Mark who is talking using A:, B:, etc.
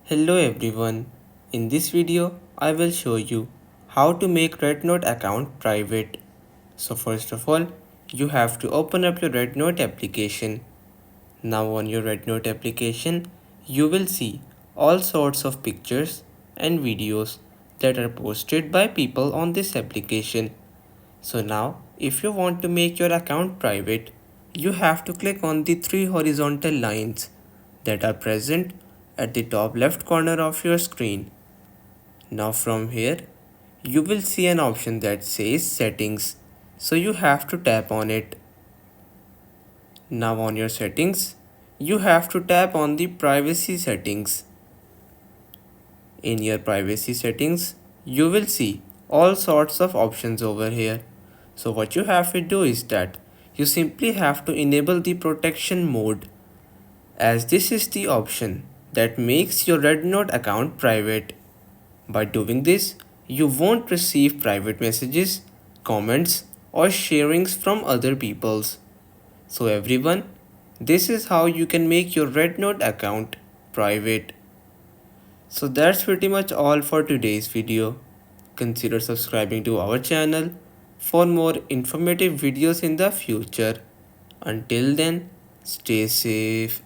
A: Hello everyone. In this video, I will show you how to make REDnote account private. So first of all, you have to open up your REDnote application. Now on your REDnote application, you will see all sorts of pictures and videos that are posted by people on this application. So now, if you want to make your account private, you have to click on the three horizontal lines that are present at the top left corner of your screen. Now from here, you will see an option that says settings. So you have to tap on it. Now on your settings, you have to tap on the privacy settings. In your privacy settings, you will see all sorts of options over here. So what you have to do is that you simply have to enable the protection mode, as this is the option that makes your REDnote account private. By doing this, you won't receive private messages, comments or sharings from other people's. So everyone, this is how you can make your REDnote account private. So that's pretty much all for today's video. Consider subscribing to our channel for more informative videos in the future. Until then, stay safe.